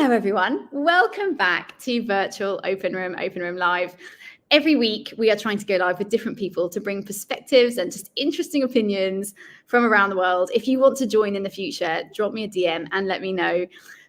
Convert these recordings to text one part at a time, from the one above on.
Hello, everyone. Welcome back to Virtual Open Room Live. Every week, we are trying to go live with different people to bring perspectives and just interesting opinions from around the world. If you want to join in the future, drop me a DM and let me know.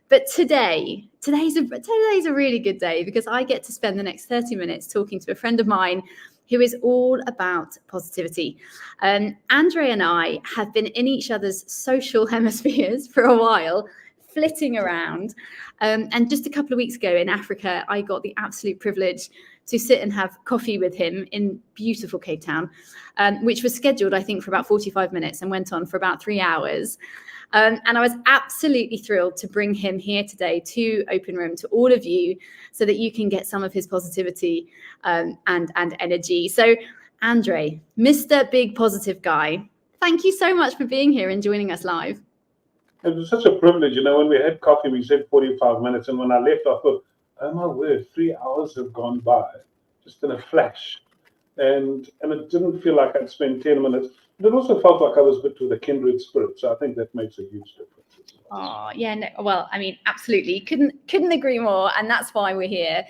But today's a really good day because I get to spend the next 30 minutes talking to a friend of mine who is all about positivity. Andre and I have been in each other's social hemispheres for a while, flitting around. And just a couple of weeks ago in Africa, I got the absolute privilege to sit and have coffee with him in beautiful Cape Town, which was scheduled, I think, for about 45 minutes and went on for about 3 hours. And I was absolutely thrilled to bring him here today to Open Room, to all of you, so that you can get some of his positivity and energy. So, Andre, Mr. Big Positive Guy, thank you so much for being here and joining us live. It was such a privilege. When we had coffee, we said 45 minutes. And when I left, I thought, oh my word, 3 hours have gone by just in a flash. And it didn't feel like I'd spent 10 minutes. But it also felt like I was with a kindred spirit. So I think that makes a huge difference. Oh, yeah. No, well, I mean, absolutely. Couldn't agree more. And that's why we're here.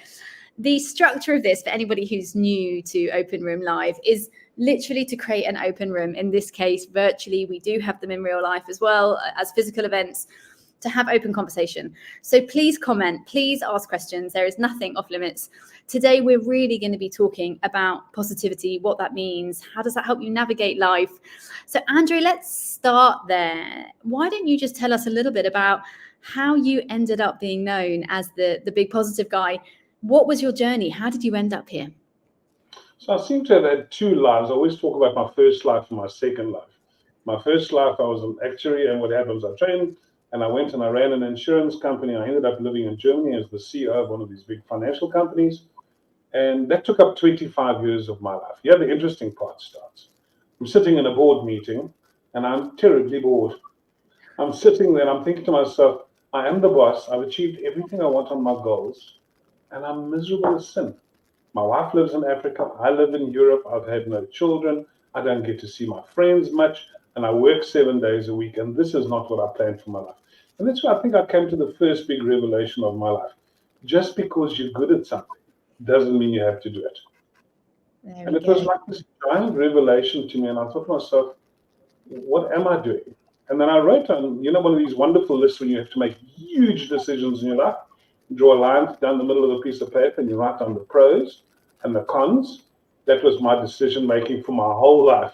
The structure of this, for anybody who's new to Open Room Live, is literally to create an open room. In this case, virtually. We do have them in real life as well as physical events, to have open conversation. So please comment, please ask questions. There is nothing off limits. Today, we're really going to be talking about positivity, what that means, how does that help you navigate life. So Andre, let's start there. Why don't you just tell us a little bit about how you ended up being known as the big positive guy? What was your journey? How did you end up here? So I seem to have had two lives. I always talk about my first life and my second life. My first life, I was an actuary, and what happens, I trained and I went and I ran an insurance company. I ended up living in Germany as the CEO of one of these big financial companies. And that took up 25 years of my life. Here, the interesting part starts. I'm sitting in a board meeting and I'm terribly bored. I'm sitting there and I'm thinking to myself, I am the boss. I've achieved everything I want on my goals and I'm miserable as sin. My wife lives in Africa. I live in Europe. I've had no children. I don't get to see my friends much. And I work 7 days a week. And this is not what I planned for my life. And that's where I think I came to the first big revelation of my life. Just because you're good at something doesn't mean you have to do it. And it was like this giant revelation to me. And I thought to myself, what am I doing? And then I wrote on, one of these wonderful lists when you have to make huge decisions in your life. You draw a line down the middle of a piece of paper and you write down the pros and the cons. That was my decision making for my whole life.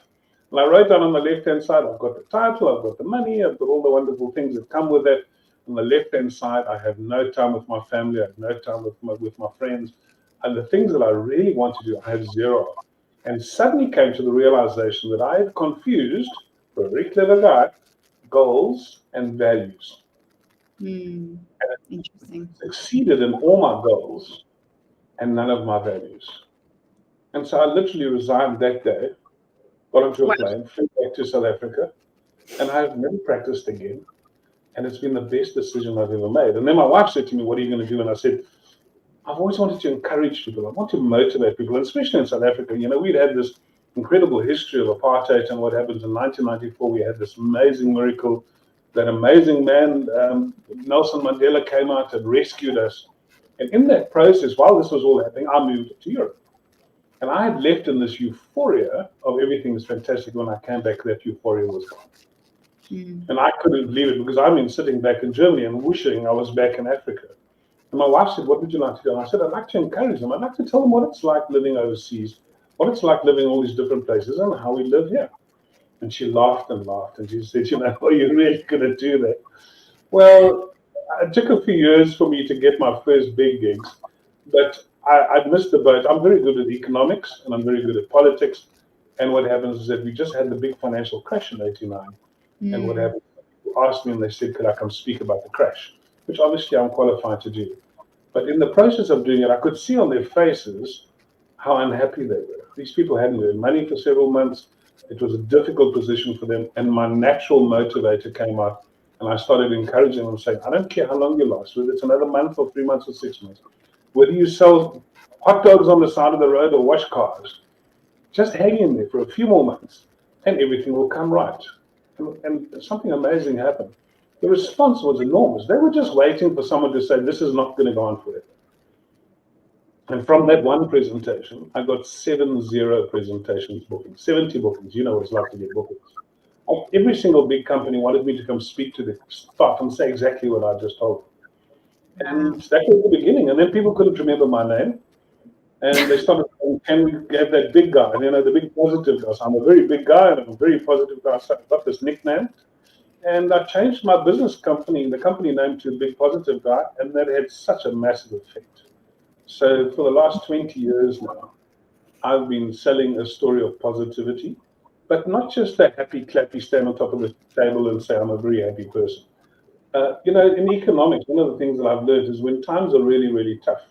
And I wrote down on the left-hand side, I've got the title, I've got the money, I've got all the wonderful things that come with it. On the left-hand side, I have no time with my family, I have no time with my friends. And the things that I really want to do, I have zero. And suddenly came to the realization that I had confused, for a very clever guy, goals and values. Interesting. Succeeded in all my goals and none of my values. And so I literally resigned that day, got onto a plane, flew back to South Africa, and I've never practiced again. And it's been the best decision I've ever made. And then my wife said to me, what are you going to do? And I said, I've always wanted to encourage people. I want to motivate people, and especially in South Africa. We'd had this incredible history of apartheid, and what happened in 1994, we had this amazing miracle. That amazing man, Nelson Mandela, came out and rescued us. And in that process, while this was all happening, I moved to Europe. And I had left in this euphoria of everything is fantastic. When I came back, that euphoria was gone. And I couldn't believe it because I've been sitting back in Germany and wishing I was back in Africa. And my wife said, what would you like to do? And I said, I'd like to encourage them. I'd like to tell them what it's like living overseas, what it's like living in all these different places and how we live here. And she laughed and laughed. And she said, are you really going to do that? Well, it took a few years for me to get my first big gigs, but I'd missed the boat. I'm very good at economics and I'm very good at politics. And what happens is that we just had the big financial crash in '89. And what happened, people asked me and they said, could I come speak about the crash? Which obviously I'm qualified to do. But in the process of doing it, I could see on their faces how unhappy they were. These people hadn't earned money for several months. It was a difficult position for them. And my natural motivator came out. And I started encouraging them, saying, I don't care how long you last, whether it's another month or 3 months or 6 months. Whether you sell hot dogs on the side of the road or wash cars, just hang in there for a few more months and everything will come right. And something amazing happened. The response was enormous. They were just waiting for someone to say, this is not going to go on forever. And from that one presentation, I got 70 presentations bookings, 70 bookings. You know what it's like to get bookings. Every single big company wanted me to come speak to the staff and say exactly what I just told them. And that was the beginning. And then people couldn't remember my name. And they started saying, can we have that big guy? And, the big positive guy. So I'm a very big guy and I'm a very positive guy. So I got this nickname. And I changed my business company, the company name, to Big Positive Guy. And that had such a massive effect. So for the last 20 years now, I've been selling a story of positivity, but not just that happy, clappy, stand on top of the table and say, I'm a very happy person. In economics, one of the things that I've learned is when times are really, really tough,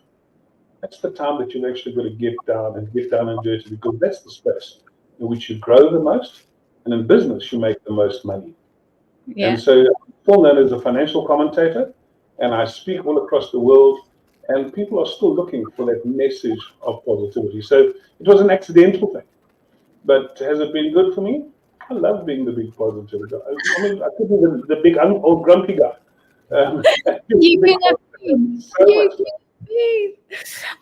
that's the time that you've actually got to get down and dirty, because that's the space in which you grow the most. And in business, you make the most money. Yeah. And so I'm still known as a financial commentator, and I speak all across the world. And people are still looking for that message of positivity. So it was an accidental thing. But has it been good for me? I love being the big positive guy. I mean, I could be the big old grumpy guy. You can have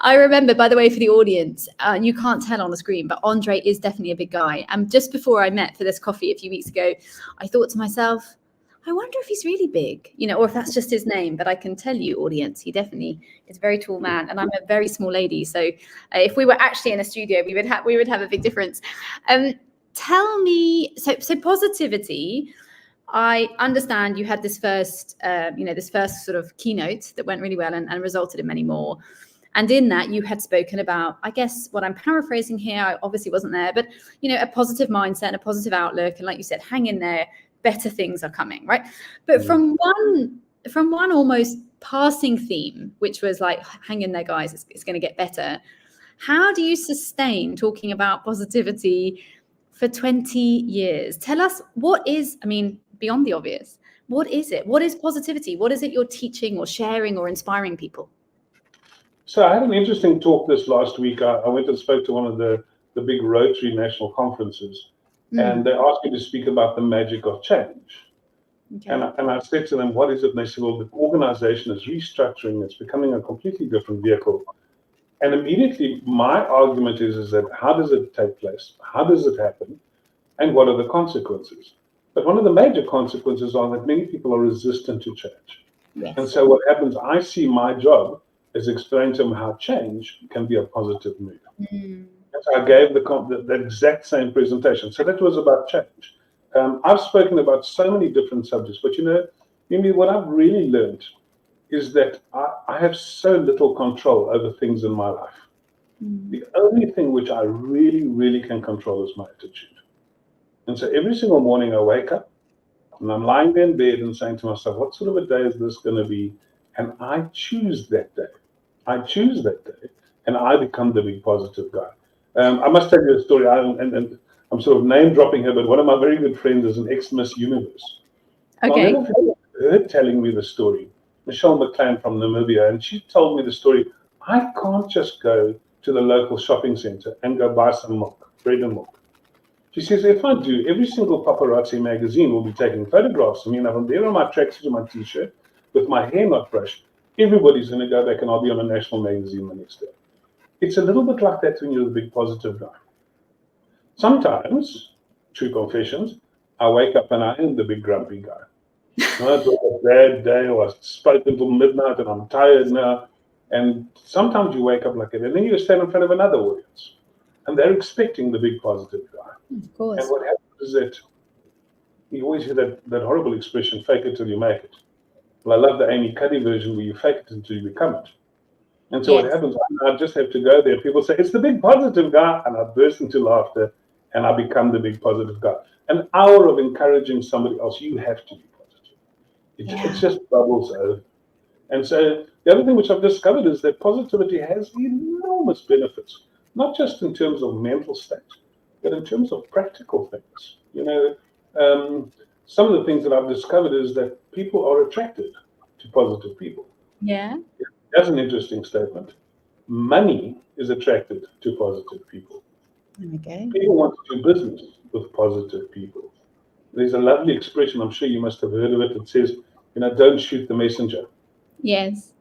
I remember, by the way, for the audience, you can't tell on the screen, but Andre is definitely a big guy. And just before I met for this coffee a few weeks ago, I thought to myself, I wonder if he's really big, or if that's just his name. But I can tell you, audience, he definitely is a very tall man, and I'm a very small lady. So if we were actually in a studio, we would have a big difference. Tell me, so positivity. I understand you had this first, sort of keynote that went really well and resulted in many more. And in that, you had spoken about, I guess, what I'm paraphrasing here, I obviously wasn't there, but, a positive mindset and a positive outlook. And like you said, hang in there, better things are coming, right? But from one almost passing theme, which was like, hang in there, guys, it's going to get better. How do you sustain talking about positivity for 20 years? Tell us beyond the obvious, what is it? What is positivity? What is it you're teaching or sharing or inspiring people? So I had an interesting talk this last week. I went and spoke to one of the big Rotary national conferences, and they asked me to speak about the magic of change. Okay. And I said to them, what is it? And they said, well, the organization is restructuring. It's becoming a completely different vehicle. And immediately my argument is that how does it take place? How does it happen? And what are the consequences? But one of the major consequences are that many people are resistant to change. Yes. And so what happens, I see my job is explain to them how change can be a positive move. And so I gave the exact same presentation. So that was about change. I've spoken about so many different subjects, but Mimi, what I've really learned is that I have so little control over things in my life. The only thing which I really, really can control is my attitude. And so every single morning I wake up and I'm lying there in bed and saying to myself, what sort of a day is this going to be? And I choose that day. And I become the big positive guy. I must tell you a story, and I'm sort of name dropping her, but one of my very good friends is an ex-Miss Universe. Okay. I'll never forget her telling me the story, Michelle McLean from Namibia, and she told me the story. I can't just go to the local shopping center and go buy some milk, bread and milk. She says, if I do, every single paparazzi magazine will be taking photographs of me, and I'm there on my tracksuit and my t-shirt with my hair not brushed. Everybody's going to go back and I'll be on a national magazine the next day. It's a little bit like that when you're the big positive guy. Sometimes, true confessions, I wake up and I am the big grumpy guy. It was a bad day, or I spoke until midnight and I'm tired now. And sometimes you wake up like that, and then you stand in front of another audience, and they're expecting the big positive guy. Of course. And what happens is that you always hear that horrible expression, fake it till you make it. Well, I love the Amy Cuddy version where you fake it until you become it. And so what happens, I just have to go there. People say, it's the big positive guy, and I burst into laughter, and I become the big positive guy. An hour of encouraging somebody else, you have to be positive. It just bubbles over. And so the other thing which I've discovered is that positivity has enormous benefits, not just in terms of mental state, but in terms of practical things. Some of the things that I've discovered is that people are attracted to positive people. Yeah. That's an interesting statement. Money is attracted to positive people. Okay. People want to do business with positive people. There's a lovely expression, I'm sure you must have heard of it. It says, don't shoot the messenger. Yes.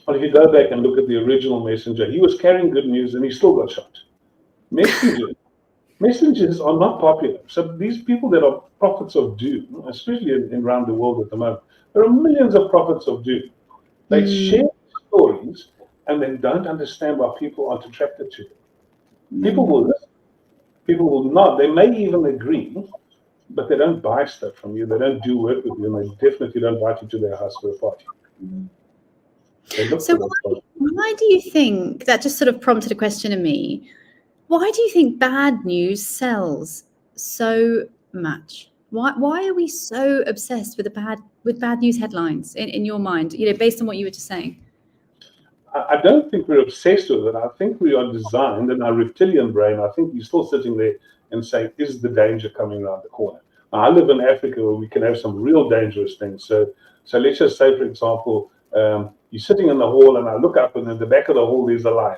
But if you go back and look at the original messenger, he was carrying good news and he still got shot. Messengers are not popular. So these people that are prophets of doom, especially around the world at the moment, there are millions of prophets of doom. They share stories and then don't understand why people aren't attracted to them. People will listen. People will not. They may even agree, but they don't buy stuff from you. They don't do work with you, and they definitely don't invite you to their house for a party. They look So for that. why do you think, that just sort of prompted a question in me, why do you think bad news sells so much? Why are we so obsessed with bad news headlines in your mind, based on what you were just saying? I don't think we're obsessed with it. I think we are designed in our reptilian brain. I think we're still sitting there and saying, is the danger coming around the corner? Now, I live in Africa where we can have some real dangerous things. So let's just say, for example, you're sitting in the hall and I look up and in the back of the hall there's a lion.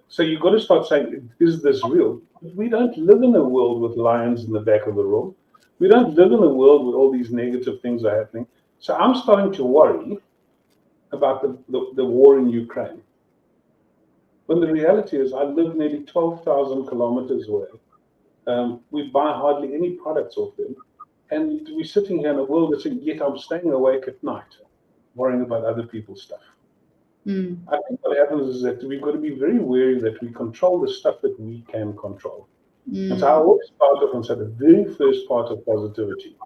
So you've got to start saying, is this real? We don't live in a world with lions in the back of the room. We don't live in a world where all these negative things are happening. So I'm starting to worry about the war in Ukraine. When the reality is I live nearly 12,000 kilometers away. We buy hardly any products off them. And we're sitting here in a world that's, yet I'm staying awake at night, worrying about other people's stuff. I think what happens is that we've got to be very wary that we control the stuff that we can control. And so I always start off and say the very first part of positivity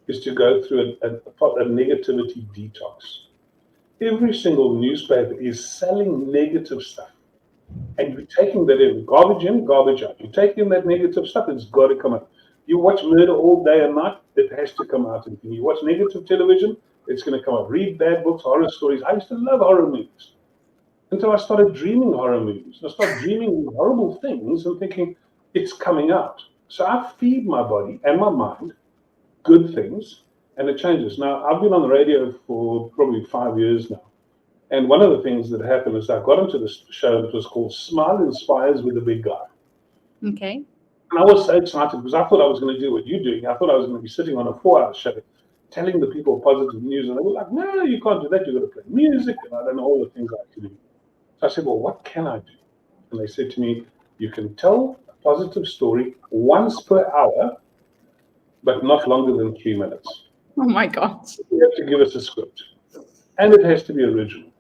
is to go through a negativity detox. Every single newspaper is selling negative stuff. And you're taking that in, garbage out. You're taking that negative stuff, it's got to come out. You watch murder all day and night, it has to come out. And you watch negative television, it's going to come out. Read bad books, horror stories. I used to love horror movies until I started dreaming horror movies. I started dreaming horrible things and thinking, it's coming out. So I feed my body and my mind good things, and it changes. Now, I've been on the radio for probably 5 years now. And one of the things that happened is I got into this show that was called Smile Inspires with a Big Guy. Okay. And I was so excited because I thought I was going to do what you're doing. I thought I was going to be sitting on a 4-hour show telling the people positive news. And they were like, no, you can't do that. You've got to play music. And I don't know all the things I have to do. So I said, well, what can I do? And they said to me, you can tell a positive story once per hour, but not longer than 3 minutes. Oh my gosh. You have to give us a script. And it has to be original.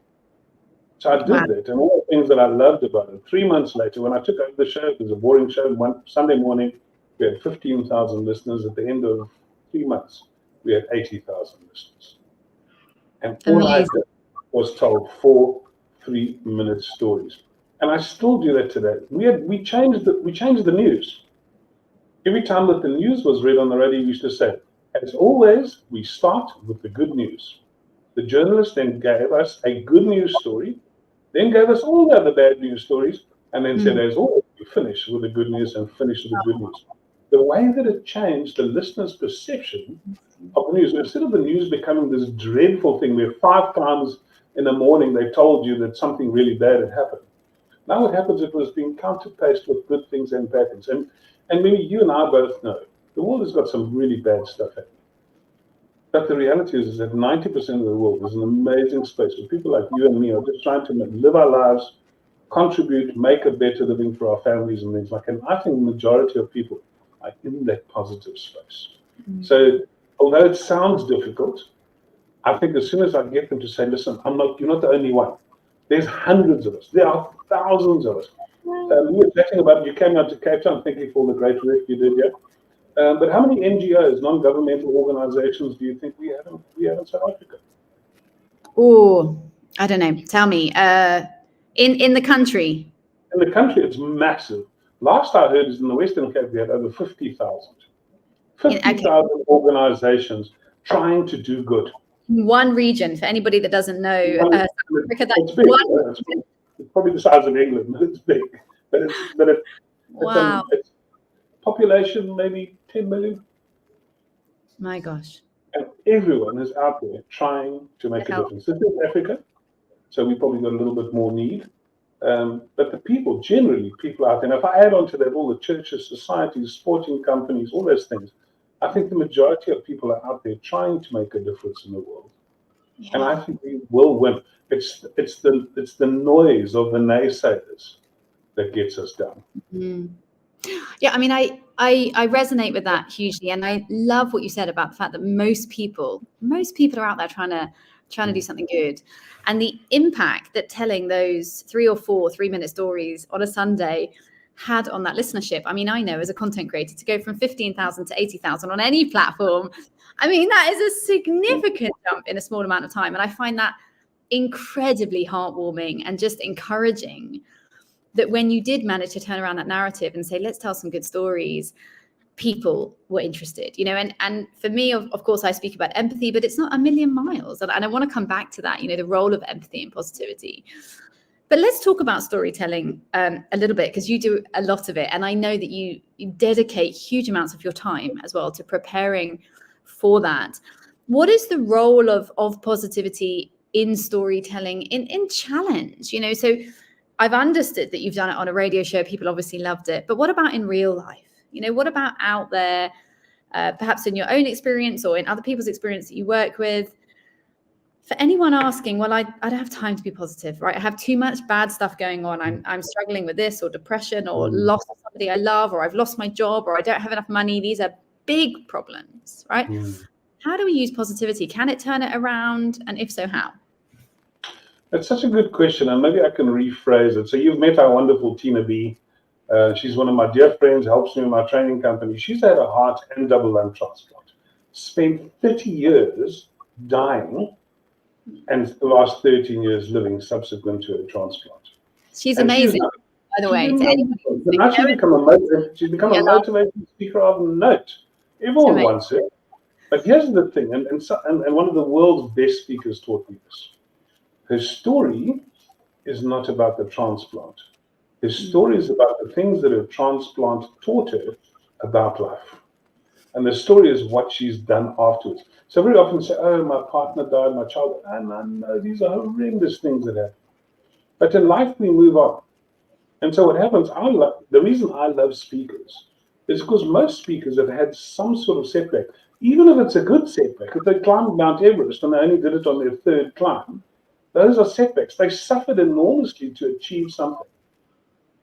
So I did that, and all the things that I loved about it. 3 months later, when I took over the show, it was a boring show. One Sunday morning, we had 15,000 listeners. At the end of 3 months, we had 80,000 listeners. And all I did was told 4 3-minute stories. And I still do that today. We changed the news. Every time that the news was read on the radio, we used to say, as always, we start with the good news. The journalist then gave us a good news story, then gave us all the other bad news stories, and then said, as always, we finish with the good news and finish with the good news. The way that it changed the listener's perception of the news, instead of the news becoming this dreadful thing where 5 times in the morning they told you that something really bad had happened. Now what happens, it was being counterpaced with good things and bad things. And maybe you and I both know the world has got some really bad stuff happening. But the reality is that 90% of the world is an amazing space where people like you and me are just trying to live our lives, contribute, make a better living for our families and things like that. And I think the majority of people are in that positive space. So although it sounds difficult, I think as soon as I get them to say, listen, you're not the only one. There's hundreds of us. There are thousands of us. We were chatting about it. You came out to Cape Town. Thank you for all the great work you did here. But how many NGOs, non-governmental organizations, do you think we have in South Africa? Oh, I don't know. Tell me. In the country? In the country, it's massive. Last I heard is in the Western Cape, we had over 50,000. 50,000 organizations trying to do good. One region, for anybody that doesn't know, South Africa, it's big. It's probably the size of England, but it's big. Wow. It's population maybe 10 million. My gosh. And everyone is out there trying to make a difference. This is Africa, so we probably got a little bit more need. But the people, generally, people out there, and if I add on to that all the churches, societies, sporting companies, all those things, I think the majority of people are out there trying to make a difference in the world. And I think we will win. It's the noise of the naysayers that gets us down. Yeah, I mean, I resonate with that hugely, and I love what you said about the fact that most people are out there trying to do something good, and the impact that telling those 3 or 4 3-minute stories on a Sunday had on that listenership. I mean, I know as a content creator, to go from 15,000 to 80,000 on any platform, I mean, that is a significant jump in a small amount of time, and I find that incredibly heartwarming and just encouraging. That when you did manage to turn around that narrative and say, let's tell some good stories, people were interested, and for me, of course, I speak about empathy, but it's not a million miles. And I want to come back to that, the role of empathy and positivity. But let's talk about storytelling a little bit, because you do a lot of it. And I know that you dedicate huge amounts of your time as well to preparing for that. What is the role of positivity in storytelling, in challenge? So I've understood that you've done it on a radio show. People obviously loved it. But what about in real life? What about out there, perhaps in your own experience or in other people's experience that you work with? For anyone asking, well, I don't have time to be positive, right? I have too much bad stuff going on. I'm struggling with this or depression or loss of somebody I love, or I've lost my job, or I don't have enough money. These are big problems, right? How do we use positivity? Can it turn it around? And if so, how? That's such a good question, and maybe I can rephrase it. So you've met our wonderful Tina B. She's one of my dear friends, helps me in my training company. She's had a heart and double lung transplant, spent 30 years dying, and the last 13 years living subsequent to a transplant. She's amazing, by the way. She's become a motivating speaker of note. Everyone wants her. But here's the thing, and one of the world's best speakers taught me this. Her story is not about the transplant. Her story is about the things that her transplant taught her about life. And the story is what she's done afterwards. So very often say, oh, my partner died, my child, and I know these are horrendous things that happen. But in life, we move on. And so what happens, the reason I love speakers is because most speakers have had some sort of setback. Even if it's a good setback, if they climbed Mount Everest and they only did it on their 3rd climb, those are setbacks. They suffered enormously to achieve something.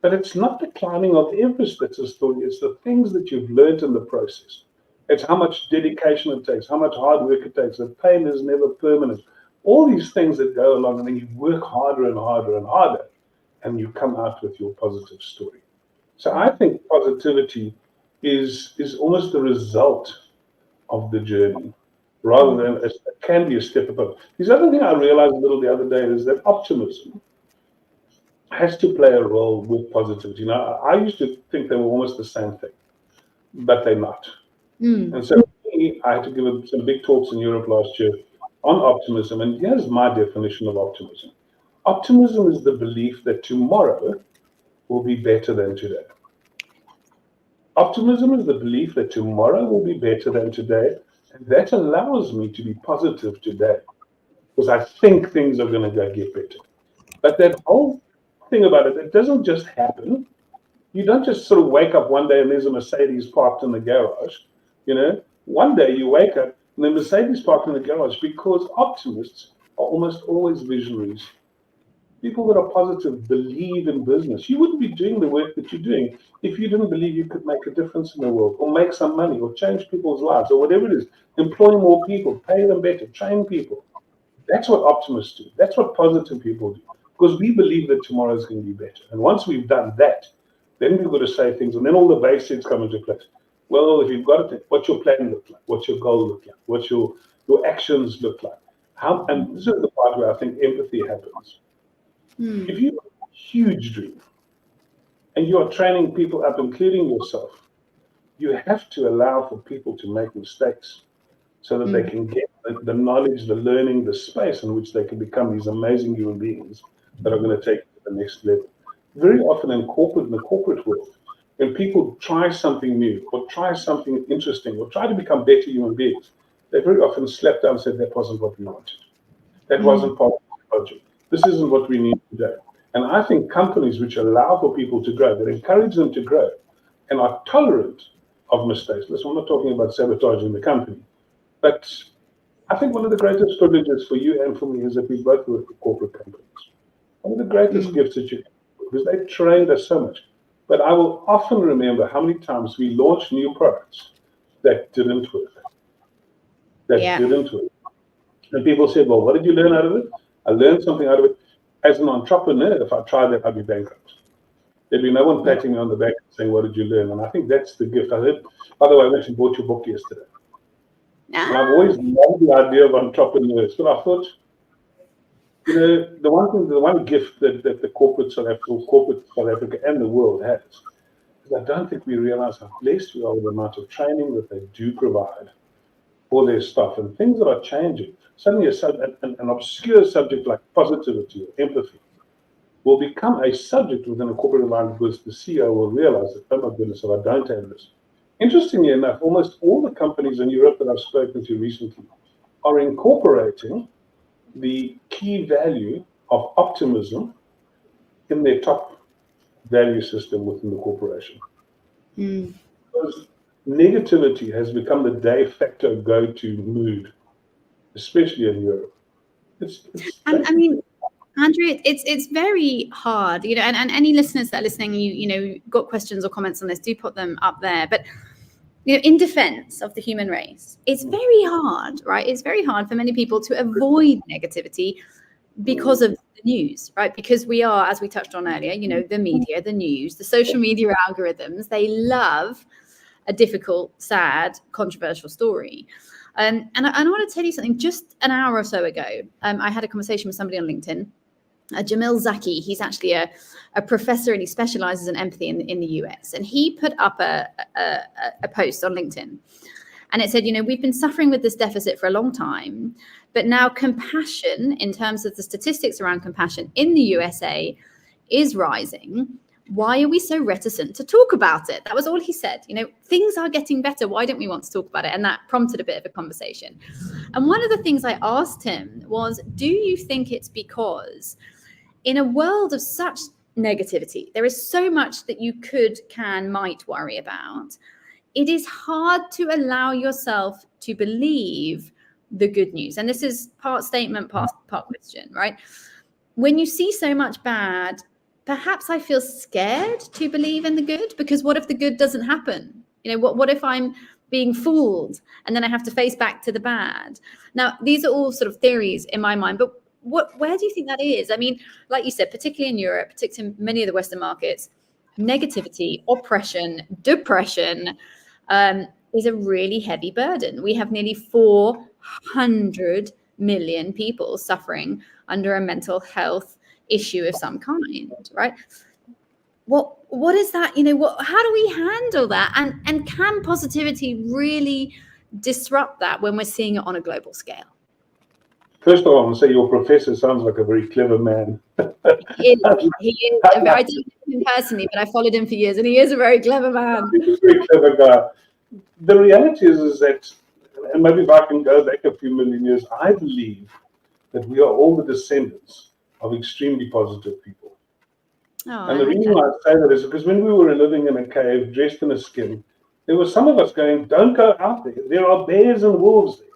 But it's not the climbing of Everest that's a story. It's the things that you've learned in the process. It's how much dedication it takes, how much hard work it takes. The pain is never permanent. All these things that go along, and then you work harder and harder and harder, and you come out with your positive story. So I think positivity is almost the result of the journey, rather than it can be a step above. The other thing I realized a little the other day is that optimism has to play a role with positivity. Now, I used to think they were almost the same thing, but they're not. And so I had to give some big talks in Europe last year on optimism, and here's my definition of optimism. Optimism is the belief that tomorrow will be better than today. Optimism is the belief that tomorrow will be better than today, and that allows me to be positive today, because I think things are going to get better. But that whole thing about it, it doesn't just happen. You don't just sort of wake up one day and there's a Mercedes parked in the garage. One day you wake up and the Mercedes parked in the garage, because optimists are almost always visionaries. People that are positive believe in business. You wouldn't be doing the work that you're doing if you didn't believe you could make a difference in the world, or make some money, or change people's lives, or whatever it is. Employ more people, pay them better, train people. That's what optimists do. That's what positive people do. Because we believe that tomorrow is going to be better. And once we've done that, then we've got to say things, and then all the basics come into place. Well, if you've got it, what's your plan look like? What's your goal look like? What's your actions look like? And this is the part where I think empathy happens. If you have a huge dream and you are training people up, including yourself, you have to allow for people to make mistakes so that they can get the knowledge, the learning, the space in which they can become these amazing human beings that are going to take it to the next level. Very often in the corporate world, when people try something new or try something interesting or try to become better human beings, they very often slap down and say, that wasn't what we wanted. That wasn't part of the project. This isn't what we need today. And I think companies which allow for people to grow, that encourage them to grow, and are tolerant of mistakes. Listen, I'm not talking about sabotaging the company, but I think one of the greatest privileges for you and for me is that we both work for corporate companies. One of the greatest gifts that you can, because they trained us so much. But I will often remember how many times we launched new products that didn't work. And people said, well, what did you learn out of it? I learned something out of it. As an entrepreneur, if I tried that, I'd be bankrupt. There'd be no one patting me on the back and saying, what did you learn? And I think that's the gift. I heard, by the way, I went and bought your book yesterday. And I've always loved the idea of entrepreneurs, but I thought, the one gift that the corporate South Africa and the world has is I don't think we realize how blessed we are with the amount of training that they do provide for their staff and things that are changing. Suddenly, an obscure subject like positivity or empathy will become a subject within a corporate environment because the CEO will realize that, oh my goodness, if I don't have this. Interestingly enough, almost all the companies in Europe that I've spoken to recently are incorporating the key value of optimism in their top value system within the corporation. Because negativity has become the de facto go-to mood, especially in Europe. I mean, Andrew, it's very hard, and any listeners that are listening, you got questions or comments on this, do put them up there. But in defense of the human race, it's very hard, right? It's very hard for many people to avoid negativity because of the news, right? Because we are, as we touched on earlier, the media, the news, the social media algorithms, they love a difficult, sad, controversial story. And I want to tell you something. Just an hour or so ago, I had a conversation with somebody on LinkedIn, Jamil Zaki. He's actually a professor and he specializes in empathy in the US. And he put up a post on LinkedIn. And it said, we've been suffering with this deficit for a long time, but now compassion, in terms of the statistics around compassion in the USA, is rising. Why are we so reticent to talk about it? That was all he said. Things are getting better. Why don't we want to talk about it? And that prompted a bit of a conversation. And one of the things I asked him was, do you think it's because in a world of such negativity, there is so much that you might worry about, it is hard to allow yourself to believe the good news? And this is part statement, part question, right? When you see so much bad, perhaps I feel scared to believe in the good, because what if the good doesn't happen? What if I'm being fooled and then I have to face back to the bad? Now, these are all sort of theories in my mind, but where do you think that is? I mean, like you said, particularly in Europe, particularly in many of the Western markets, negativity, oppression, depression is a really heavy burden. We have nearly 400 million people suffering under a mental health issue of some kind, right? What is that? How do we handle that? And can positivity really disrupt that when we're seeing it on a global scale? First of all, I want to say your professor sounds like a very clever man. He is. I don't know him personally, but I followed him for years, and he is a very clever man. He's a very clever guy. The reality is that, and maybe if I can go back a few million years, I believe that we are all the descendants of extremely positive people. And the reason why I say that is because when we were living in a cave, dressed in a skin, there were some of us going, don't go out there. There are bears and wolves there.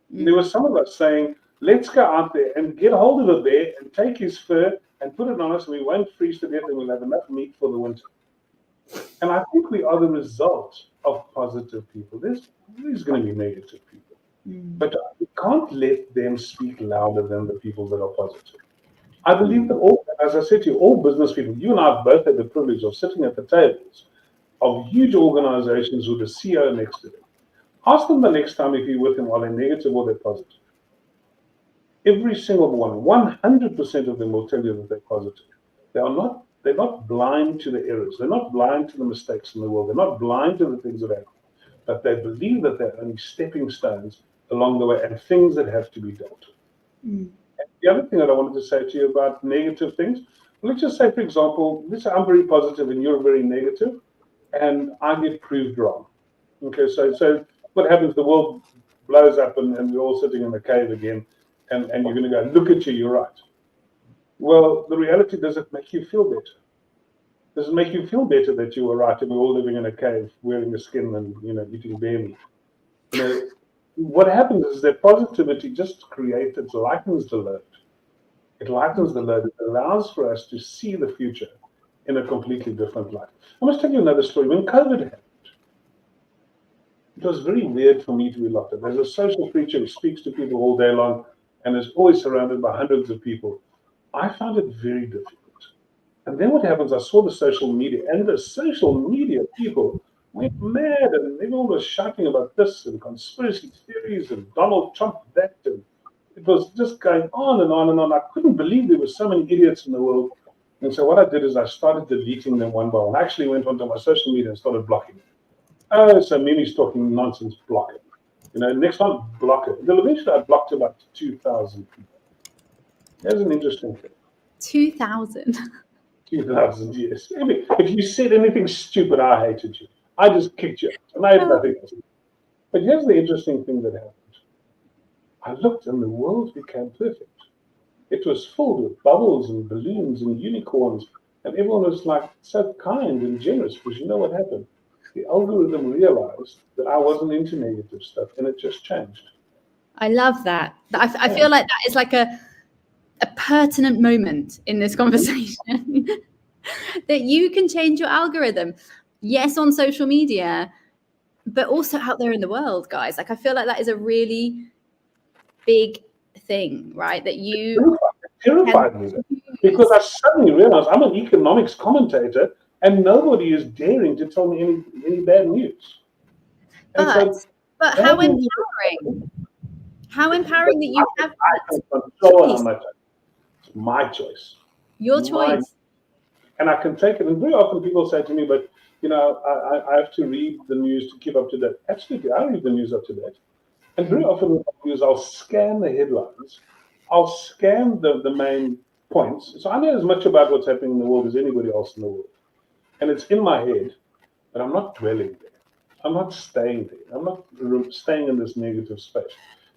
There were some of us saying, let's go out there and get hold of a bear and take his fur and put it on us, and we won't freeze to death and we'll have enough meat for the winter. And I think we are the result of positive people. There's going to be negative people. But we can't let them speak louder than the people that are positive. I believe that all, as I said to you, all business people, you and I both had the privilege of sitting at the tables of huge organizations with the CEO next to them. Ask them the next time if you're with them, are they negative or they're positive? Every single one, 100% of them will tell you that they're positive. They're not blind to the errors. They're not blind to the mistakes in the world. They're not blind to the things that happen. But they believe that they're only stepping stones along the way and things that have to be dealt with. The other thing that I wanted to say to you about negative things, let's just say, for example, I'm very positive and you're very negative, and I get proved wrong. Okay, so what happens? The world blows up and we're all sitting in the cave again, and you're going to go, look at you, you're right. Well, the reality, does it make you feel better? Does it make you feel better that you were right and we're all living in a cave, wearing a skin and eating bear meat? What happens is that positivity just it lightens the load. It lightens the load. It allows for us to see the future in a completely different light. I must tell you another story. When COVID happened, it was very weird for me to be locked up. There's a social preacher who speaks to people all day long and is always surrounded by hundreds of people. I found it very difficult. And then what happens, I saw the social media, and the social media people went mad, and everyone was shouting about this and conspiracy theories and Donald Trump that. And it was just going on and on and on. I couldn't believe there were so many idiots in the world. And so what I did is I started deleting them one by one. I actually went onto my social media and started blocking them. Oh, so Mimi's talking nonsense, block it. Next time, block it. Then eventually I blocked about 2,000 people. That's an interesting thing. 2,000? 2,000, yes. If you said anything stupid, I hated you. I just kicked you out, and I had nothing else. But here's the interesting thing that happened. I looked, and the world became perfect. It was filled with bubbles and balloons and unicorns, and everyone was like so kind and generous, because you know what happened? The algorithm realized that I wasn't into negative stuff, and it just changed. I love that. I feel like that is like a pertinent moment in this conversation. That you can change your algorithm. Yes, on social media, but also out there in the world, guys. Like, I feel like that is a really big thing, right? That you terrified me, because I suddenly realized I'm an economics commentator and nobody is daring to tell me any bad news. But how empowering! How empowering that you have I can control how much. It's my choice. Your choice. And I can take it. And very often people say to me, but I have to read the news to keep up to date. Absolutely, I read the news up to date. And very often what I'll do is I'll scan the headlines. I'll scan the main points. So I know as much about what's happening in the world as anybody else in the world. And it's in my head, but I'm not dwelling there. I'm not staying there. I'm not staying in this negative space.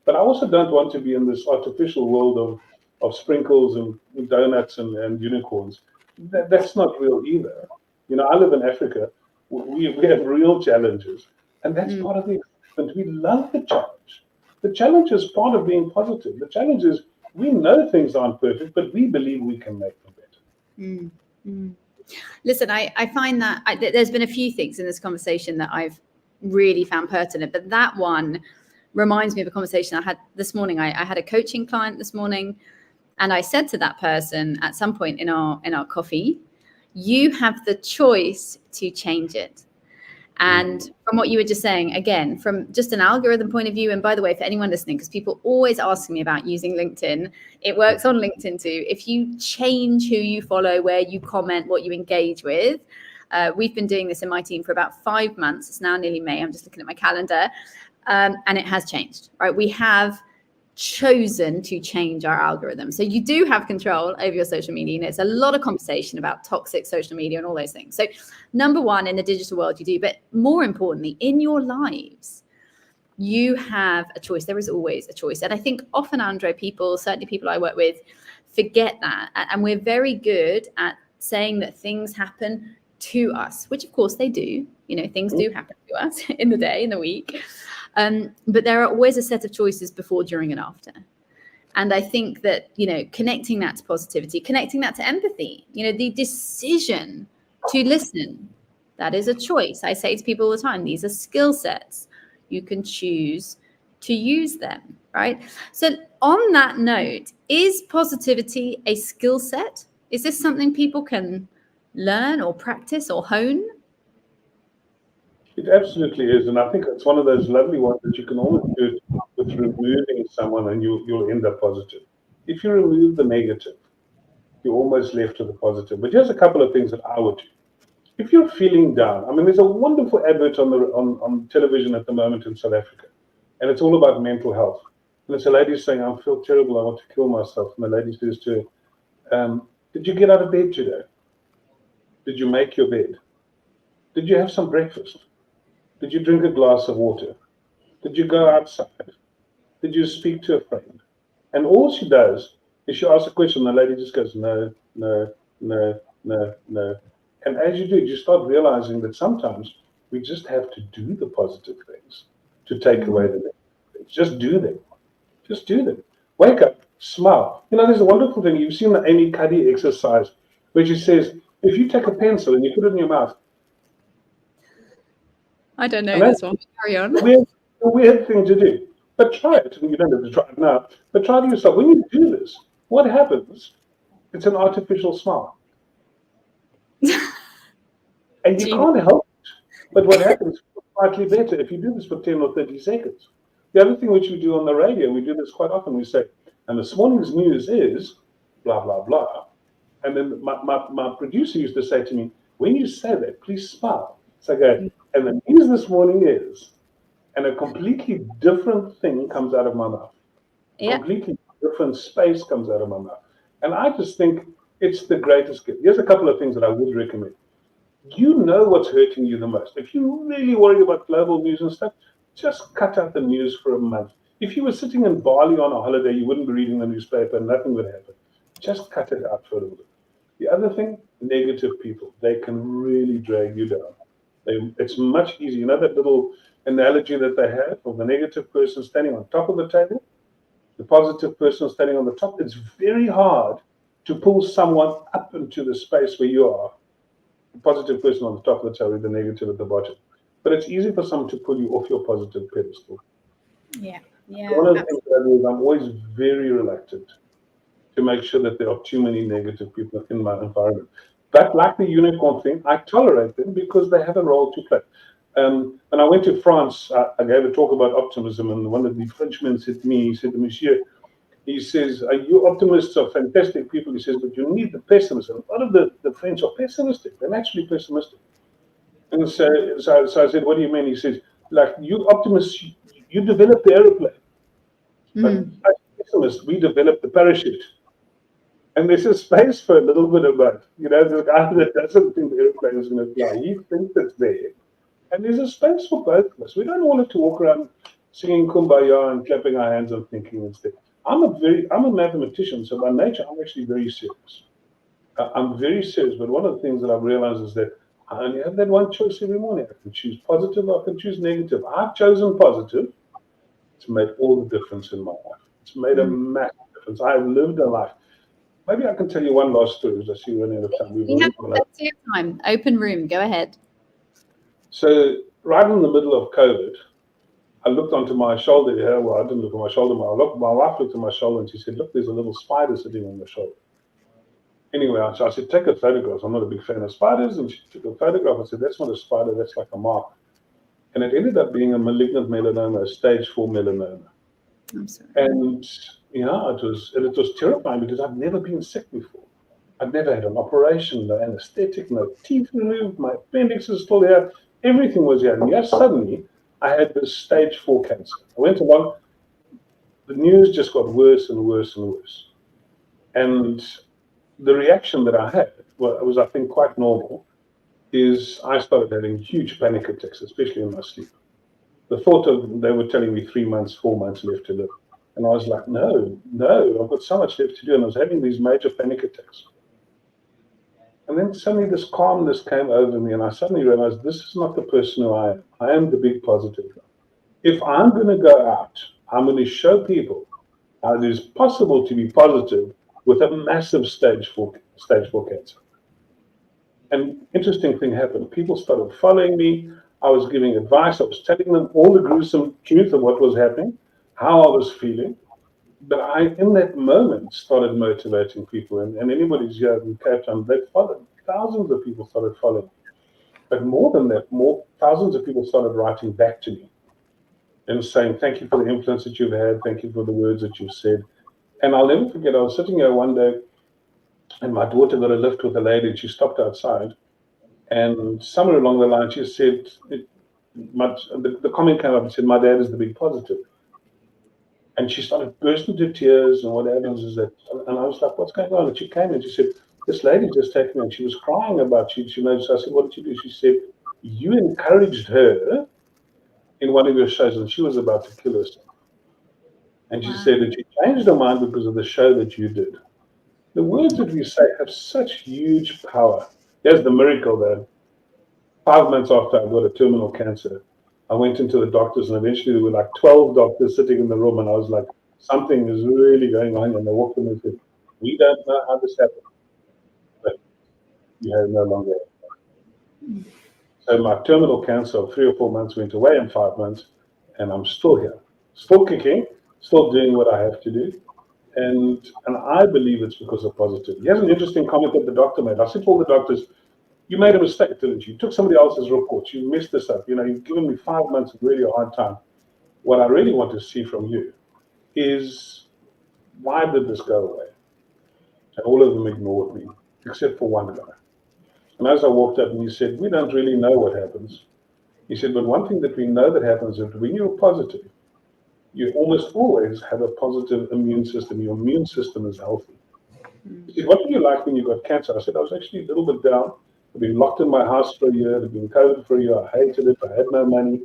But I also don't want to be in this artificial world of sprinkles and donuts and unicorns. That's not real either. I live in Africa. We have real challenges. And that's part of the excitement. We love the challenge. The challenge is part of being positive. The challenge is we know things aren't perfect, but we believe we can make them better. Listen, I find that there's been a few things in this conversation that I've really found pertinent, but that one reminds me of a conversation I had this morning. I had a coaching client this morning, and I said to that person at some point in our coffee, you have the choice to change it. And from what you were just saying, again, from just an algorithm point of view, and by the way, for anyone listening, because people always ask me about using LinkedIn, it works on LinkedIn too. If you change who you follow, where you comment, what you engage with, we've been doing this in my team for about 5 months. It's now nearly May. I'm just looking at my calendar. And it has changed, right? We have chosen to change our algorithm. So you do have control over your social media. And it's a lot of conversation about toxic social media and all those things. So number one, in the digital world, you do, but more importantly, in your lives, you have a choice. There is always a choice. And I think often, Andre, certainly people I work with, forget that. And we're very good at saying that things happen to us, which of course they do. Things do happen to us in the day, in the week. But there are always a set of choices before, during, and after. And I think that, connecting that to positivity, connecting that to empathy, the decision to listen, that is a choice. I say to people all the time, these are skill sets. You can choose to use them, right? So on that note, is positivity a skill set? Is this something people can learn or practice or hone? It absolutely is, and I think it's one of those lovely ones that you can almost do it with removing someone, and you'll end up positive. If you remove the negative, you're almost left with the positive. But here's a couple of things that I would do. If you're feeling down, there's a wonderful advert on television at the moment in South Africa, and it's all about mental health. And it's a lady saying, "I feel terrible. I want to kill myself." And the lady says to her, "Did you get out of bed today? Did you make your bed? Did you have some breakfast? Did you drink a glass of water? Did you go outside? Did you speak to a friend?" And all she does is she asks a question, and the lady just goes, "No, no, no, no, no." And as you do, you start realizing that sometimes we just have to do the positive things to take away the negative things. Just do them. Just do them. Wake up, smile. There's a wonderful thing. You've seen the Amy Cuddy exercise where she says, if you take a pencil and you put it in your mouth, I don't know and this one. Carry on. a weird thing to do. But try it. You don't have to try it now. But try it yourself. When you do this, what happens? It's an artificial smile. And you can't help it. But what happens slightly better if you do this for 10 or 30 seconds. The other thing which we do on the radio, we do this quite often, we say, and this morning's news is blah, blah, blah. And then my producer used to say to me, when you say that, please smile. So I go, and the news this morning is, and a completely different thing comes out of my mouth. A completely different space comes out of my mouth. And I just think it's the greatest gift. Here's a couple of things that I would recommend. You know what's hurting you the most. If you're really worried about global news and stuff, just cut out the news for a month. If you were sitting in Bali on a holiday, you wouldn't be reading the newspaper and nothing would happen. Just cut it out for a little bit. The other thing, negative people. They can really drag you down. It's much easier. You know that little analogy that they have of the negative person standing on top of the table, the positive person standing on the top? It's very hard to pull someone up into the space where you are. The positive person on the top of the table, the negative at the bottom. But it's easy for someone to pull you off your positive pedestal. Yeah. One of the things that I do is I'm always very reluctant to make sure that there are too many negative people in my environment. But like the unicorn thing, I tolerate them because they have a role to play. When I went to France, I gave a talk about optimism, and one of the Frenchmen said to me, he said, Monsieur, he says, you optimists are fantastic people. He says, but you need the pessimists. And a lot of the French are pessimistic. They're naturally pessimistic. And so I said, what do you mean? He says, like, you optimists, you develop the aeroplane. But as pessimists, we develop the parachute. And there's a space for a little bit of both. The guy that doesn't think the aeroplane is going to fly, he thinks it's there. And there's a space for both of us. We don't want to walk around singing Kumbaya and clapping our hands and thinking it's there. I'm a mathematician, so by nature I'm actually very serious. I'm very serious, but one of the things that I've realized is that I only have that one choice every morning. I can choose positive, or I can choose negative. I've chosen positive. It's made all the difference in my life. It's made a massive difference. I've lived a life. Maybe I can tell you one last story as I see we're running out of time. We have plenty of time. Open room. Go ahead. So right in the middle of COVID, I looked onto my shoulder here. Well, I didn't look at my shoulder. My wife looked at my shoulder and she said, look, there's a little spider sitting on your shoulder. Anyway, so I said, take a photograph. I'm not a big fan of spiders. And she took a photograph. I said, that's not a spider. That's like a mark. And it ended up being a malignant melanoma, a stage 4 melanoma. I'm sorry. And it was terrifying because I'd never been sick before. I'd never had an operation, no anesthetic, no teeth removed. My appendix is still here. Everything was here. And yes, suddenly I had this stage 4 cancer. I went along. The news just got worse and worse and worse. And the reaction that I had was, I think, quite normal, is I started having huge panic attacks, especially in my sleep. The thought of, they were telling me 3 months, 4 months left to live. And I was like, no, I've got so much left to do. And I was having these major panic attacks. And then suddenly this calmness came over me, and I suddenly realized this is not the person who I am. I am the big positive. If I'm going to go out, I'm going to show people how it is possible to be positive with a massive stage 4 cancer. And interesting thing happened. People started following me. I was giving advice. I was telling them all the gruesome truth of what was happening, how I was feeling. But I, in that moment, started motivating people. And anybody's here in Cape Town, they followed. Thousands of people started following. But more than that, thousands of people started writing back to me and saying, thank you for the influence that you've had. Thank you for the words that you've said. And I'll never forget, I was sitting here one day, and my daughter got a lift with a lady, and she stopped outside. And somewhere along the line, she said, the comment came up and said, my dad is the big positive. And she started bursting into tears, and what happens is that, and I was like, what's going on? And she came and she said, this lady just taken me, and she was crying about you. She knows. So I said, what did you do? She said, you encouraged her in one of your shows, and she was about to kill herself. And she said that you changed her mind because of the show that you did. The words that we say have such huge power. Here's the miracle then. 5 months after I got a terminal cancer, I went into the doctors, and eventually there were like 12 doctors sitting in the room, and I was like, something is really going on. And they walked in and said, we don't know how this happened, but you have no longer. So my terminal cancer of 3 or 4 months went away in 5 months, and I'm still here, still kicking, still doing what I have to do. And I believe it's because of positivity. Here's an interesting comment that the doctor made. I said to all the doctors, you made a mistake, didn't you? You took somebody else's reports. You messed this up. You've given me 5 months of really a hard time. What I really want to see from you is, why did this go away? And all of them ignored me, except for one guy. And as I walked up, and he said, we don't really know what happens. He said, but one thing that we know that happens is when you're positive, you almost always have a positive immune system. Your immune system is healthy. He said, what did you like when you got cancer? I said, I was actually a little bit down. I'd been locked in my house for a year. I'd been COVID for a year. I hated it. I had no money.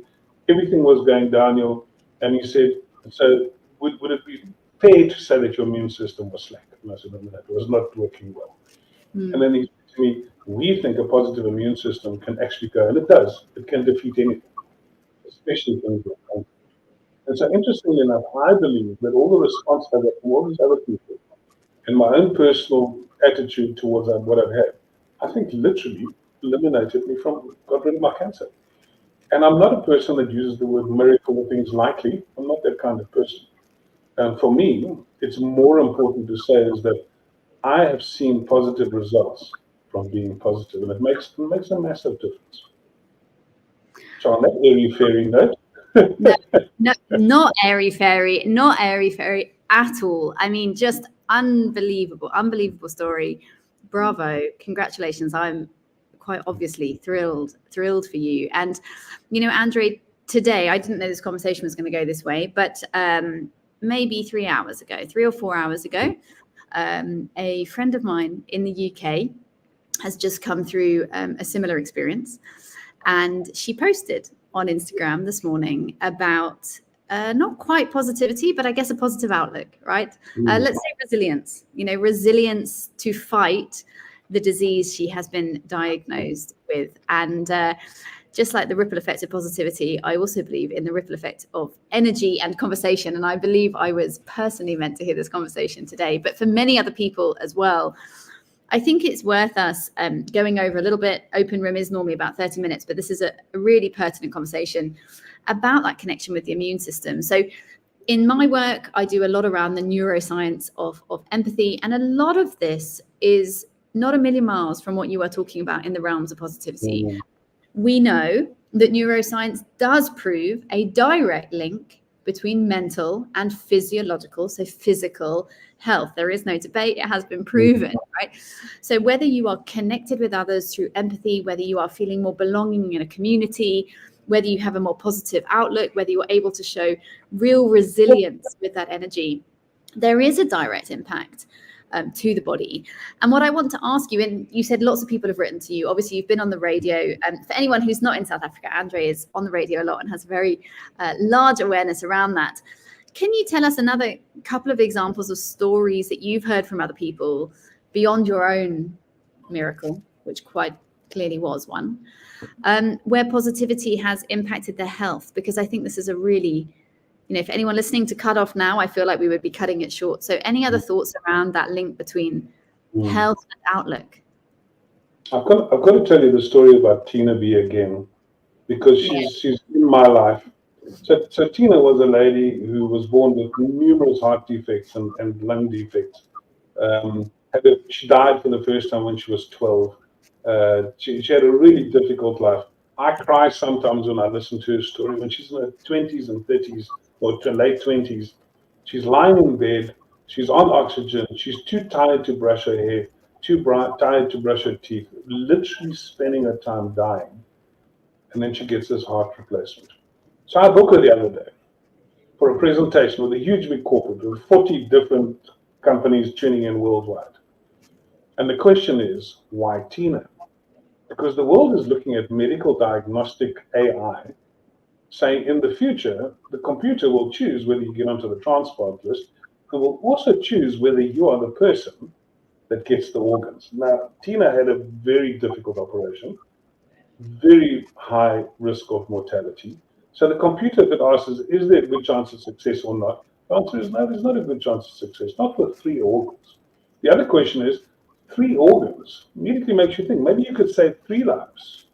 Everything was going downhill. And he said, so would it be fair to say that your immune system was slack? And I said, no, it was not working well. And then he said to me, we think a positive immune system can actually go, and it does. It can defeat anything, especially things like cancer. And so interestingly enough, I believe that all the response I got from all these other people and my own personal attitude towards what I've had, I think literally eliminated me got rid of my cancer. And I'm not a person that uses the word miracle or things lightly. I'm not that kind of person. And for me, it's more important to say is that I have seen positive results from being positive, and it makes a massive difference. So on that airy-fairy note. No, not airy-fairy at all. I mean, just unbelievable story. Bravo, congratulations. I'm quite obviously thrilled for you. And, Andre, today, I didn't know this conversation was going to go this way, but maybe 3 or 4 hours ago, a friend of mine in the UK has just come through a similar experience. And she posted on Instagram this morning about not quite positivity, but I guess a positive outlook, right? Let's say resilience, resilience to fight the disease she has been diagnosed with. And just like the ripple effect of positivity, I also believe in the ripple effect of energy and conversation. And I believe I was personally meant to hear this conversation today, but for many other people as well. I think it's worth us going over a little bit. Open room is normally about 30 minutes, but this is a really pertinent conversation about that connection with the immune system. So in my work, I do a lot around the neuroscience of empathy. And a lot of this is not a million miles from what you are talking about in the realms of positivity. We know that neuroscience does prove a direct link between mental and physiological, so physical health. There is no debate. It has been proven, right? So whether you are connected with others through empathy, whether you are feeling more belonging in a community, whether you have a more positive outlook, whether you're able to show real resilience with that energy, there is a direct impact to the body. And what I want to ask you, and you said lots of people have written to you, obviously you've been on the radio, and for anyone who's not in South Africa, Andre is on the radio a lot and has a very large awareness around that. Can you tell us another couple of examples of stories that you've heard from other people beyond your own miracle, which quite clearly was one, where positivity has impacted their health? Because I think this is a really, if anyone listening to cut off now, I feel like we would be cutting it short. So any other thoughts around that link between health and outlook? I've got to tell you the story about Tina B again, because she's in my life. So Tina was a lady who was born with numerous heart defects and lung defects. She died for the first time when she was 12. She had a really difficult life. I cry sometimes when I listen to her story. When she's in her 20s and 30s or to late 20s, she's lying in bed. She's on oxygen. She's too tired to brush her hair, too tired to brush her teeth, literally spending her time dying. And then she gets this heart replacement. So I booked her the other day for a presentation with a huge big corporate with 40 different companies tuning in worldwide. And the question is, why Tina? Because the world is looking at medical diagnostic AI, saying in the future, the computer will choose whether you get onto the transplant list, and will also choose whether you are the person that gets the organs. Now, Tina had a very difficult operation, very high risk of mortality. So the computer could ask us, is there a good chance of success or not? The answer is no, there's not a good chance of success, not with 3 organs. The other question is, 3 organs immediately makes you think, maybe you could save 3 lives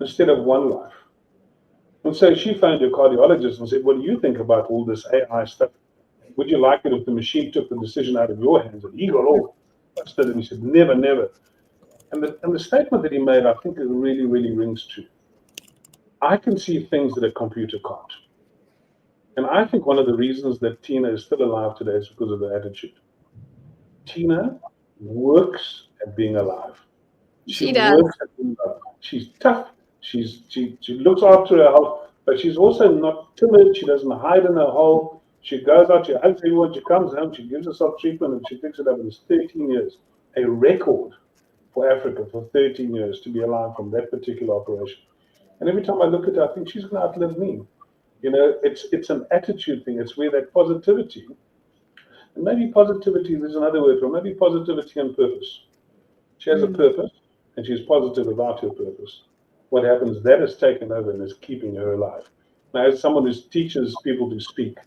instead of 1 life. And so she phoned her cardiologist and said, what do you think about all this AI stuff? Would you like it if the machine took the decision out of your hands? And he got all busted and he said, never, never. And the statement that he made, I think it really, really rings true. I can see things that a computer can't. And I think one of the reasons that Tina is still alive today is because of her attitude. Tina works at being alive. She does. Works at being alive. She's tough. She looks after her health, but she's also not timid. She doesn't hide in her hole. She goes out, she hugs everyone, she comes home, she gives herself treatment, and she picks it up. It's 13 years, a record for Africa for 13 years to be alive from that particular operation. And every time I look at her, I think she's going to outlive me. You know, it's an attitude thing. It's where that positivity, and maybe positivity, there's another word for it, maybe positivity and purpose. She has a purpose, and she's positive about her purpose. What happens, that is taken over and is keeping her alive. Now, as someone who teaches people to speak,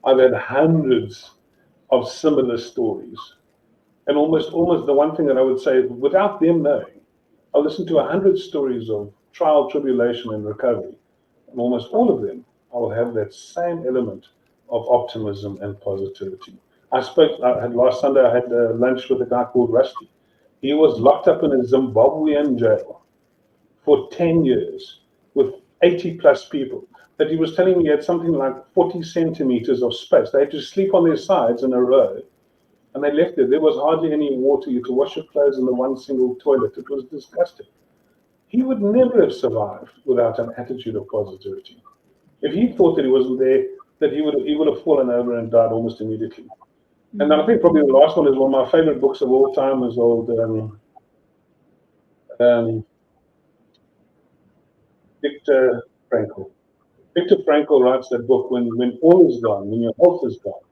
I've had hundreds of similar stories. And almost the one thing that I would say, without them knowing, I listen to 100 stories of trial, tribulation, and recovery. And almost all of them, I will have that same element of optimism and positivity. Last Sunday, I had lunch with a guy called Rusty. He was locked up in a Zimbabwean jail for 10 years with 80 plus people. But he was telling me he had something like 40 centimeters of space. They had to sleep on their sides in a row. And they left it. There was hardly any water. You could wash your clothes in the one single toilet. It was disgusting. He would never have survived without an attitude of positivity. If he thought that he wasn't there, that he would have fallen over and died almost immediately. And then I think probably the last one is one of my favorite books of all time is old Viktor Frankl. Viktor Frankl writes that book when all is gone, when your health is gone,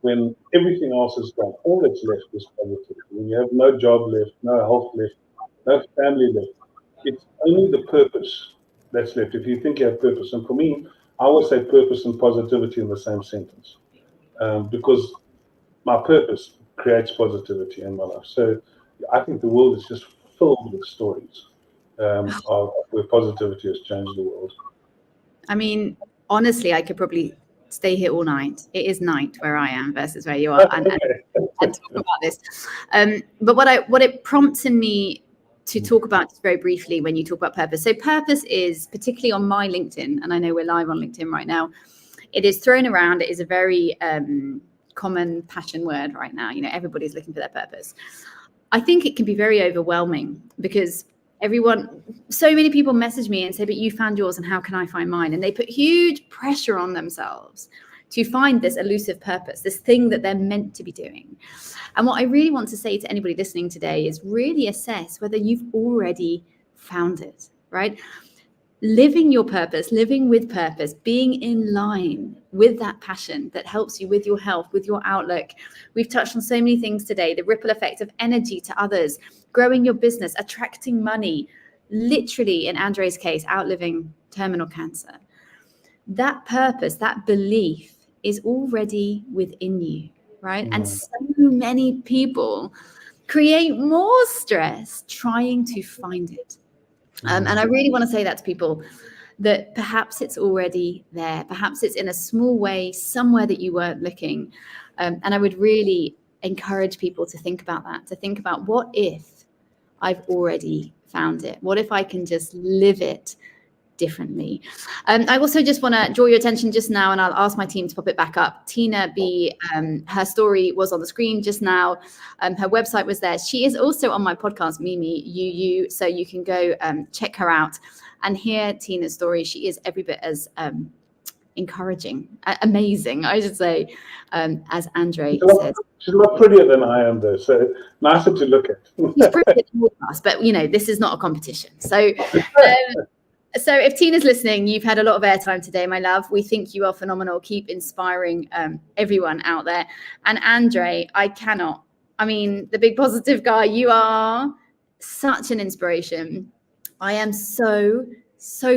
when everything else is gone, all that's left is positivity. When you have no job left, no health left, no family left, it's only the purpose that's left. If you think you have purpose, and for me, I always say purpose and positivity in the same sentence, because my purpose creates positivity in my life. So I think the world is just filled with stories of where positivity has changed the world. I mean, honestly, I could probably stay here all night. It is night where I am versus where you are, and talk about this. But what it prompts in me to talk about just very briefly when you talk about purpose. So purpose is, particularly on my LinkedIn, and I know we're live on LinkedIn right now, it is thrown around. It is a very common passion word right now. You know, everybody's looking for their purpose. I think it can be very overwhelming because so many people message me and say, but you found yours and how can I find mine? And they put huge pressure on themselves to find this elusive purpose, this thing that they're meant to be doing. And what I really want to say to anybody listening today is really assess whether you've already found it, right? Living your purpose, living with purpose, being in line with that passion that helps you with your health, with your outlook. We've touched on so many things today, the ripple effect of energy to others, growing your business, attracting money, literally in Andre's case, outliving terminal cancer. That purpose, that belief is already within you, right? And so many people create more stress trying to find it. And I really want to say that to people, that perhaps it's already there. Perhaps it's in a small way, somewhere that you weren't looking. And I would really encourage people to think about that, to think about what if I've already found it? What if I can just live it differently? I also just want to draw your attention just now, and I'll ask my team to pop it back up. Tina B, her story was on the screen just now. Her website was there. She is also on my podcast, Mimi You, so you can go check her out and hear Tina's story. She is every bit as encouraging, amazing, I should say, as Andre said. She's a lot prettier than I am, though, so nicer to look at. She's prettier than all of us, but you know, this is not a competition. So if Tina's listening, you've had a lot of airtime today, my love. We think you are phenomenal. Keep inspiring everyone out there. And Andre, I cannot I mean, the big positive guy, you are such an inspiration. I am so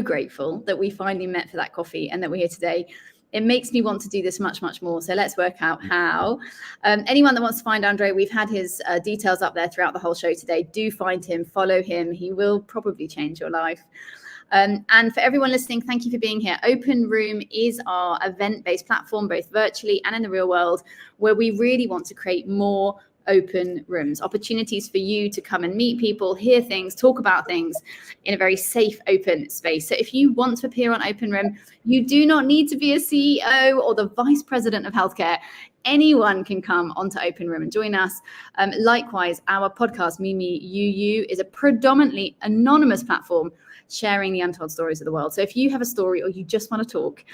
grateful that we finally met for that coffee and that we're here today. It makes me want to do this much more. So let's work out how. Anyone that wants to find Andre, we've had his details up there throughout the whole show today. Do find him, follow him. He will probably change your life. And for everyone listening, thank you for being here. Open Room is our event-based platform, both virtually and in the real world, where we really want to create more open rooms, opportunities for you to come and meet people, hear things, talk about things in a very safe, open space. So if you want to appear on Open Room, you do not need to be a CEO or the vice president of healthcare. Anyone can come onto Open Room and join us. Likewise, our podcast, Me, Me, You, is a predominantly anonymous platform sharing the untold stories of the world. So if you have a story or you just want to talk,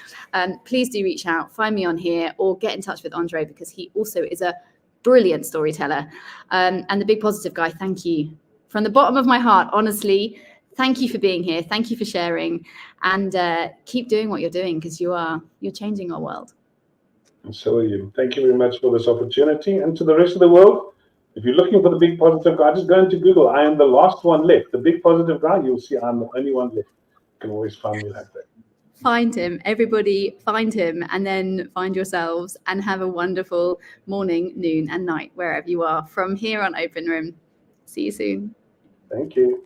please do reach out, find me on here, or get in touch with Andre, because he also is a brilliant storyteller. And the big positive guy, thank you from the bottom of my heart. Honestly, thank you for being here. Thank you for sharing, and keep doing what you're doing, because you're changing our world. And so are you. Thank you very much for this opportunity. And to the rest of the world, if you're looking for the big positive guy, just go into Google. I am the last one left. The big positive guy, you'll see I'm the only one left. You can always find me like that. Find him, everybody, find him, and then find yourselves, and have a wonderful morning, noon, and night, wherever you are. From here on Open Room. See you soon. Thank you.